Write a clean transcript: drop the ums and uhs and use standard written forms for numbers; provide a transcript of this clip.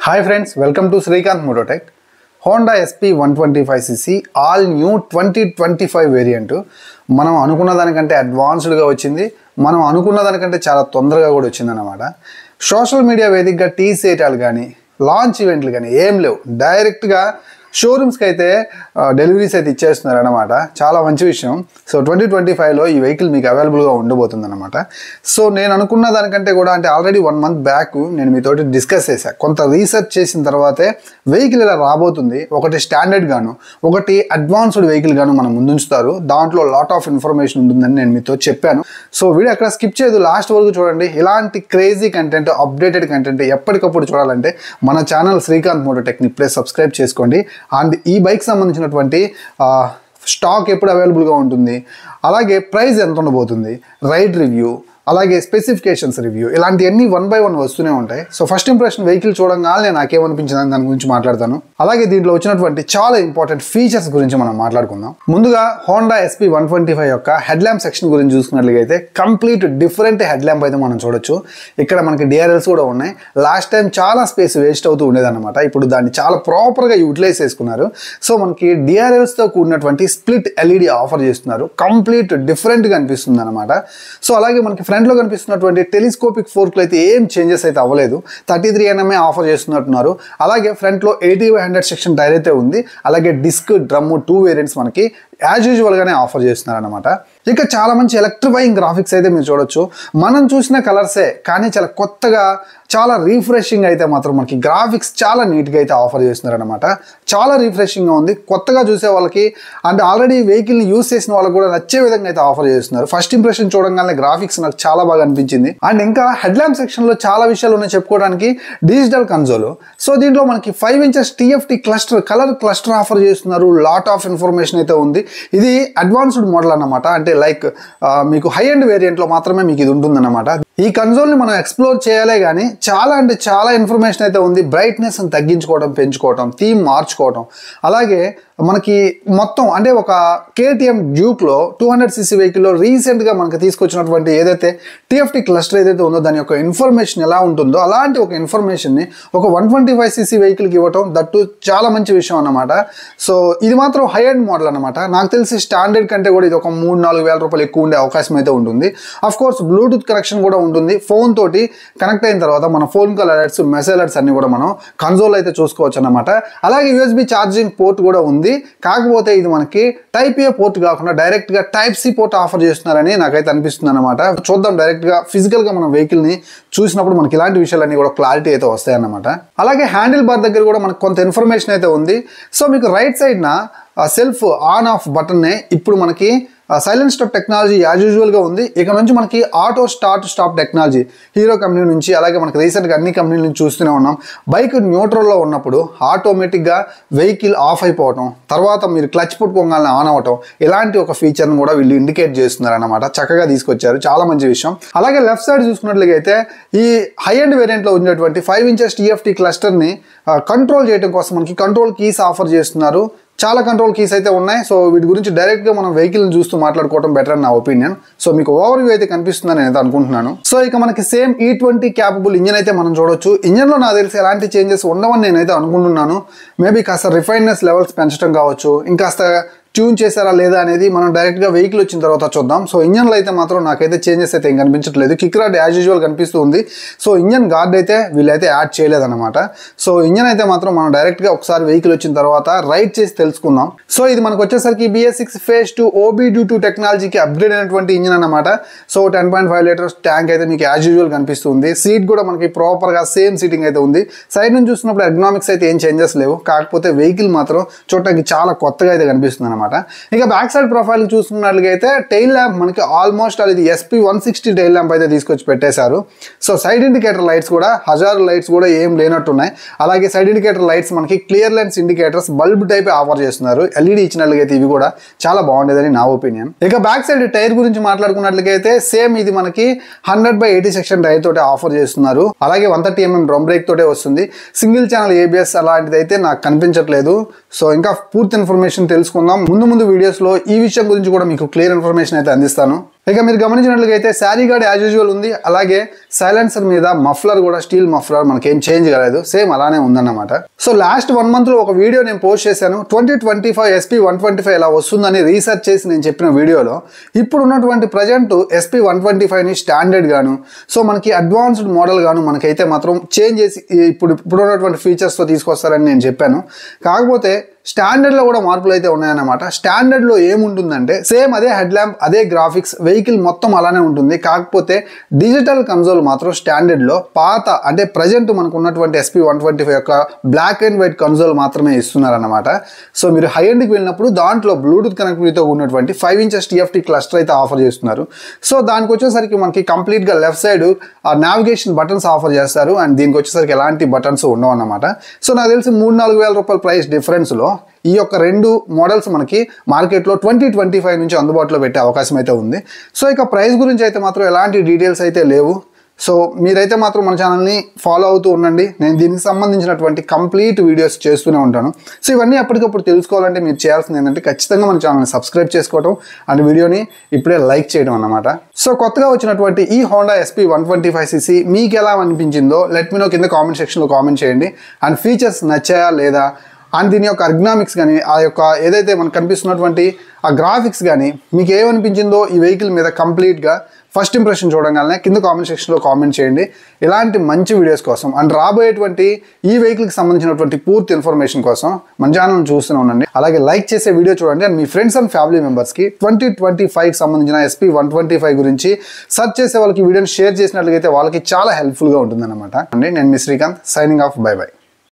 Hi friends, welcome to Srikanth Mototech. Honda SP 125cc all new 2025 variant మనం అనుకున్న దానికంటే అడ్వాన్స్డ్గా వచ్చింది. మనం అనుకున్న దానికంటే చాలా తొందరగా కూడా వచ్చిందన్నమాట. సోషల్ మీడియా వేదికగా టీసేటాలు కానీ లాంచ్ ఈవెంట్లు కానీ ఏం లేవు. డైరెక్ట్గా షోరూమ్స్కి అయితే డెలివరీస్ అయితే ఇచ్చేస్తున్నారు అనమాట. చాలా మంచి విషయం. సో 2025లో ఈ వెహికల్ మీకు అవైలబుల్గా ఉండబోతుంది అనమాట. సో నేను అనుకున్న దానికంటే కూడా అంటే ఆల్రెడీ 1 month బ్యాక్ నేను మీతోటి డిస్కస్ చేశాను. కొంత రీసెర్చ్ చేసిన తర్వాతే వెహికల్ ఇలా రాబోతుంది. ఒకటి స్టాండర్డ్ గాను, ఒకటి అడ్వాన్స్డ్ వెహికల్ గాను మనం ముందుంచుతారు. దాంట్లో లాట్ ఆఫ్ ఇన్ఫర్మేషన్ ఉంటుందని నేను మీతో చెప్పాను. సో వీడియో అక్కడ స్కిప్ చేయదు, లాస్ట్ వరకు చూడండి. ఇలాంటి క్రేజీ కంటెంట్, అప్డేటెడ్ కంటెంట్ ఎప్పటికప్పుడు చూడాలంటే మన ఛానల్ శ్రీకాంత్ మోటోటెక్ని ఇప్పుడే సబ్స్క్రైబ్ చేసుకోండి. అండ్ ఈ బైక్ సంబంధించినటువంటి స్టాక్ ఎప్పుడు అవైలబుల్గా ఉంటుంది, అలాగే ప్రైస్ ఎంత ఉండబోతుంది, రైడ్ రివ్యూ, అలాగే స్పెసిఫికేషన్స్ రివ్యూ, ఇలాంటివన్నీ 1 by 1 వస్తూనే ఉంటాయి. సో ఫస్ట్ ఇంప్రెషన్ వెహికల్ చూడంగానే నాకేమనిపించిందని దాని గురించి మాట్లాడతాను. అలాగే దీంట్లో వచ్చినటువంటి చాలా ఇంపార్టెంట్ ఫీచర్స్ గురించి మనం మాట్లాడుకుందాం. ముందుగా హోండా SP 125 యొక్క హెడ్ ల్యాంప్ సెక్షన్ గురించి చూసుకున్నట్లయితే కంప్లీట్ డిఫరెంట్ హెడ్ ల్యాంప్ అయితే మనం చూడొచ్చు. ఇక్కడ మనకి DRLs కూడా ఉన్నాయి. లాస్ట్ టైం చాలా స్పేస్ వేస్ట్ అవుతూ ఉండేదన్నమాట. ఇప్పుడు దాన్ని చాలా ప్రాపర్గా యూటిలైజ్ చేసుకున్నారు. సో మనకి DRLస్తో కూడినటువంటి స్ప్లిట్ LED ఆఫర్ చేస్తున్నారు. కంప్లీట్ డిఫరెంట్గా అనిపిస్తుంది అనమాట. సో అలాగే మనకి ఫ్రంట్లో కనిపిస్తున్నటువంటి టెలిస్కోపిక్ ఫోర్క్లు అయితే ఏం చేంజెస్ అయితే అవ్వలేదు. 33 mm ఆఫర్ చేస్తున్నట్టున్నారు. అలాగే ఫ్రంట్లో 80/100 సెక్షన్ టైర్ అయితే ఉంది. అలాగే డిస్క్, డ్రమ్ 2 వేరియంట్స్ మనకి యాజ్ యూజువల్గానే ఆఫర్ చేస్తున్నారు అనమాట. ఇక చాలా మంచి ఎలక్ట్రిఫైయింగ్ గ్రాఫిక్స్ అయితే మీరు చూడొచ్చు. మనం చూసిన కలర్సే కానీ చాలా కొత్తగా, చాలా రీఫ్రెషింగ్ అయితే మాత్రం మనకి గ్రాఫిక్స్ చాలా నీట్గా అయితే ఆఫర్ చేస్తున్నారు అనమాట. చాలా రీఫ్రెషింగ్గా ఉంది. కొత్తగా చూసే వాళ్ళకి అండ్ ఆల్రెడీ వెహికల్ని యూస్ చేసిన వాళ్ళకి కూడా నచ్చే విధంగా అయితే ఆఫర్ చేస్తున్నారు. ఫస్ట్ ఇంప్రెషన్ చూడగానే గ్రాఫిక్స్ నాకు చాలా బాగా అనిపించింది. అండ్ ఇంకా హెడ్ ల్యాంప్ సెక్షన్లో చాలా విషయాలు ఉన్నాయి చెప్పుకోవడానికి. డిజిటల్ కన్సోల్, సో దీంట్లో మనకి 5 inches TFT cluster, colour cluster offer చేస్తున్నారు. లాట్ ఆఫ్ ఇన్ఫర్మేషన్ అయితే ఉంది. ఇది అడ్వాన్స్డ్ మోడల్ అన్నమాట. అంటే లైక్ మీకు హై ఎండ్ వేరియంట్లో మాత్రమే మీకు ఇది ఉంటుందన్నమాట. ఈ కన్సోల్ని మనం ఎక్స్ప్లోర్ చేయాలే కానీ చాలా అంటే చాలా ఇన్ఫర్మేషన్ అయితే ఉంది. బ్రైట్నెస్ తగ్గించుకోవడం, పెంచుకోవడం, థీమ్ మార్చుకోవడం, అలాగే మనకి మొత్తం అంటే ఒక KTM డ్యూక్లో 200cc వెహికల్లో రీసెంట్గా మనకి తీసుకొచ్చినటువంటి ఏదైతే TFT క్లస్టర్ ఏదైతే ఉందో దాని యొక్క ఇన్ఫర్మేషన్ ఎలా ఉంటుందో అలాంటి ఒక ఇన్ఫర్మేషన్ని ఒక 125cc వెహికల్కి ఇవ్వటం దట్టు చాలా మంచి విషయం అన్నమాట. సో ఇది మాత్రం హై ఎండ్ మోడల్ అనమాట. నాకు తెలిసి స్టాండర్డ్ కంటే కూడా ఇది ఒక 3-4 వేల రూపాయలు ఎక్కువ ఉండే అవకాశం అయితే ఉంటుంది. అఫ్ కోర్స్ బ్లూటూత్ కనెక్షన్ కూడా ఉంటుంది. ఫోన్ తోటి కనెక్ట్ అయిన తర్వాత మన phone call alerts, message alerts అన్ని కూడా మనం కన్సోల్ అయితే చూసుకోవచ్చు అన్నమాట. అలాగే USB ఛార్జింగ్ పోర్ట్ కూడా ఉంది. కాకపోతే ఇది మనకి Type A పోర్ట్ కాకుండా డైరెక్ట్గా Type C పోర్ట్ ఆఫర్ చేస్తున్నారని నాకైతే అనిపిస్తుంది అనమాట. చూద్దాం డైరెక్ట్గా ఫిజికల్గా మనం వెహికల్ని చూసినప్పుడు మనకి ఇలాంటి విషయాలన్నీ కూడా క్లారిటీ అయితే వస్తాయి అన్నమాట. అలాగే హ్యాండిల్ బార్ దగ్గర కూడా మనకు కొంత ఇన్ఫర్మేషన్ అయితే ఉంది. సో మీకు రైట్ సైడ్న సెల్ఫ్ ఆన్ ఆఫ్ బటన్నే ఇప్పుడు మనకి సైలెంట్ స్టాప్ టెక్నాలజీ యాజ్ యూజువల్గా ఉంది. ఇక నుంచి మనకి auto start stop technology hero company నుంచి, అలాగే మనకి రీసెంట్గా అన్ని కంపెనీల నుంచి చూస్తూనే ఉన్నాం. బైక్ న్యూట్రల్లో ఉన్నప్పుడు ఆటోమేటిక్గా వెహికల్ ఆఫ్ అయిపోవటం, తర్వాత మీరు క్లచ్ పట్టుకోగానే ఆన్ అవ్వటం, ఇలాంటి ఒక ఫీచర్ని కూడా వీళ్ళు ఇండికేట్ చేస్తున్నారు అనమాట. చక్కగా తీసుకొచ్చారు, చాలా మంచి విషయం. అలాగే లెఫ్ట్ సైడ్ చూసుకున్నట్లయితే ఈ హై ఎండ్ వేరియంట్లో ఉన్నటువంటి 5 inches TFT క్లస్టర్ని కంట్రోల్ చేయడం కోసం మనకి కంట్రోల్ కీస్ ఆఫర్ చేస్తున్నారు. చాలా కంట్రోల్ కీస్ అయితే ఉన్నాయి. సో వీటి గురించి డైరెక్ట్గా మనం వెహికల్ని చూస్తూ మాట్లాడుకోవడం బెటర్ అని నా ఒపీనియన్. సో మీకు ఓవర్ వ్యూ అయితే కనిపిస్తుందని నేను అనుకుంటున్నాను. సో ఇక మనకి సేమ్ E20 క్యాపబుల్ ఇంజన్ అయితే మనం చూడొచ్చు. ఇంజన్లో నాకు తెలిసి ఎలాంటి చేంజెస్ ఉండవని నేనైతే అనుకుంటున్నాను. మేబీ కాస్త రిఫైన్నెస్ లెవెల్స్ పెంచడం కావచ్చు, ఇంకాస్త ట్యూన్ చేశారా లేదా అనేది మనం డైరెక్ట్గా వెహికల్ వచ్చిన తర్వాత చూద్దాం. సో ఇంజన్లో అయితే మాత్రం నాకైతే చేంజెస్ అయితే ఏం కనిపించట్లేదు. కిక్ రాడ్ యాజ్ యూజువల్ కనిపిస్తుంది. సో ఇంజన్ గార్డ్ అయితే వీళ్ళైతే యాడ్ చేయలేదన్నమాట. సో ఇంజన్ అయితే మాత్రం మనం డైరెక్ట్గా ఒకసారి వెహికల్ వచ్చిన తర్వాత రైడ్ చేసి తెలుసుకుందాం. సో ఇది మనకు వచ్చేసరికి BS6 Phase 2 OBD2 టెక్నాలజీకి అప్గ్రేడ్ అయినటువంటి ఇంజన్ అనమాట. సో 10.5 లీటర్స్ ట్యాంక్ అయితే మీకు యాజ్ యూజువల్ కనిపిస్తుంది. సీట్ కూడా మనకి ప్రాపర్గా సేమ్ సీటింగ్ అయితే ఉంది. సైడ్ నుంచి చూసినప్పుడు ఎర్గనామిక్స్ అయితే ఏం చేంజెస్ లేవు. కాకపోతే వెహికల్ మాత్రం చూడటానికి చాలా కొత్తగా అయితే కనిపిస్తుంది అనమాట. ఇక బ్యాక్ సైడ్ ప్రొఫైల్ చూసుకున్నట్లయితే టైల్ ల్యాంప్ మనకి ఆల్మోస్ట్ అది SP 160 టైల్ ల్యాంప్ అయితే తీసుకొచ్చి పెట్టేశారు. సో సైడ్ ఇండికేటర్ లైట్స్ కూడా హజార్ లైట్స్ కూడా ఏం లేనట్టున్నాయి. అలాగే సైడ్ ఇండికేటర్ లైట్స్ మనకి clear lens indicators bulb type offer చేస్తున్నారు. LED ఇచ్చినట్లయితే ఇవి కూడా చాలా బాగుండేదని నా ఒపీనియన్. ఇక బ్యాక్ సైడ్ టైర్ గురించి మాట్లాడుకున్నట్లయితే సేమ్ ఇది మనకి 100/80 సెక్షన్ టైర్ తోటి ఆఫర్ చేస్తున్నారు. అలాగే 130 mm డ్రమ్ బ్రేక్ తోటే వస్తుంది. సింగిల్ ఛానల్ ABS అలాంటిది అయితే నాకు కనిపించట్లేదు. సో ఇంకా పూర్తి ఇన్ఫర్మేషన్ తెలుసుకుందాం. ముందు వీడియోస్లో ఈ విషయం గురించి కూడా మీకు క్లియర్ ఇన్ఫర్మేషన్ అయితే అందిస్తాను. ఇక మీరు గమనించినట్లయితే శారీ గార్డ్ యాజ్ యూజువల్ ఉంది, అలాగే సైలెన్సర్ మీద మఫ్లర్ కూడా స్టీల్ మఫ్లర్ మనకేం చేంజ్ కాలేదు, సేమ్ అలానే ఉందన్నమాట. సో లాస్ట్ 1 month లో ఒక వీడియో నేను పోస్ట్ చేశాను 2025 SP125 ఎలా వస్తుందని రీసెర్చ్ చేసి నేను చెప్పిన వీడియోలో ఇప్పుడు ఉన్నటువంటి ప్రజెంట్ SP125ని స్టాండర్డ్ గాను సో మనకి అడ్వాన్స్డ్ మోడల్ గాను మనకైతే మాత్రం చేంజ్ చేసి ఇప్పుడు ఉన్నటువంటి ఫీచర్స్తో తీసుకొస్తారని నేను చెప్పాను. కాకపోతే స్టాండర్డ్లో కూడా మార్పులు అయితే ఉన్నాయన్నమాట. స్టాండర్డ్లో ఏముంటుందంటే సేమ్ అదే హెడ్ ల్యాంప్, అదే గ్రాఫిక్స్, వెహికల్ మొత్తం అలానే ఉంటుంది. కాకపోతే డిజిటల్ కన్సోల్ మాత్రం స్టాండర్డ్లో పాత అంటే ప్రజెంట్ మనకు ఉన్నటువంటి SP125 యొక్క బ్లాక్ అండ్ వైట్ కన్సోల్ మాత్రమే ఇస్తున్నారన్నమాట. సో మీరు హై ఎండ్కి వెళ్ళినప్పుడు దాంట్లో బ్లూటూత్ కనెక్టివిటీతో ఉన్నటువంటి 5 inches TFT క్లస్టర్ అయితే ఆఫర్ చేస్తున్నారు. సో దానికి వచ్చేసరికి మనకి కంప్లీట్గా లెఫ్ట్ సైడ్ ఆ నావిగేషన్ బటన్స్ ఆఫర్ చేస్తారు అండ్ దీనికి వచ్చేసరికి ఎలాంటి బటన్స్ ఉండవు అన్నమాట. సో నాకు తెలిసి 3-4 వేల రూపాయల ప్రైస్ డిఫరెన్స్లో ఈ యొక్క 2 మోడల్స్ మనకి మార్కెట్లో 2025 నుంచి అందుబాటులో పెట్టే అవకాశం అయితే ఉంది. సో ఇక ప్రైస్ గురించి అయితే మాత్రం ఎలాంటి డీటెయిల్స్ అయితే లేవు. సో మీరైతే మాత్రం మన ఛానల్ని ఫాలో అవుతూ ఉండండి. నేను దీనికి సంబంధించినటువంటి కంప్లీట్ వీడియోస్ చేస్తూనే ఉంటాను. సో ఇవన్నీ ఎప్పటికప్పుడు తెలుసుకోవాలంటే మీరు చేయాల్సింది ఏంటంటే ఖచ్చితంగా మన ఛానల్ని సబ్స్క్రైబ్ చేసుకోవడం అండ్ వీడియోని ఇప్పుడే లైక్ చేయడం అన్నమాట. సో కొత్తగా వచ్చినటువంటి ఈ హోండా SP125cc మీకు ఎలా అనిపించిందో లెట్ మీ నో కింద కామెంట్ సెక్షన్లో కామెంట్ చేయండి. అండ్ ఫీచర్స్ నచ్చాయా లేదా అండ్ దీని యొక్క ఎర్గనామిక్స్ కానీ ఆ యొక్క ఏదైతే మనకు కనిపిస్తున్నటువంటి ఆ గ్రాఫిక్స్ కానీ మీకు ఏమనిపించిందో ఈ వెహికల్ మీద కంప్లీట్గా ఫస్ట్ ఇంప్రెషన్ చూడగానే కింద కామెంట్ సెక్షన్లో కామెంట్ చేయండి. ఇలాంటి మంచి వీడియోస్ కోసం అండ్ రాబోయేటువంటి ఈ వెహికల్కి సంబంధించినటువంటి పూర్తి ఇన్ఫర్మేషన్ కోసం మన ఛానల్ని చూస్తూనే ఉండండి. అలాగే లైక్ చేసే వీడియో చూడండి and me friends and family మెంబర్స్కి 2025కి సంబంధించిన SP125 గురించి సెర్చ్ చేసే వాళ్ళకి వీడియోని షేర్ చేసినట్లయితే వాళ్ళకి చాలా హెల్ప్ఫుల్గా ఉంటుందన్నమాట. అండి నేను మీ Srikanth signing off. Bye by.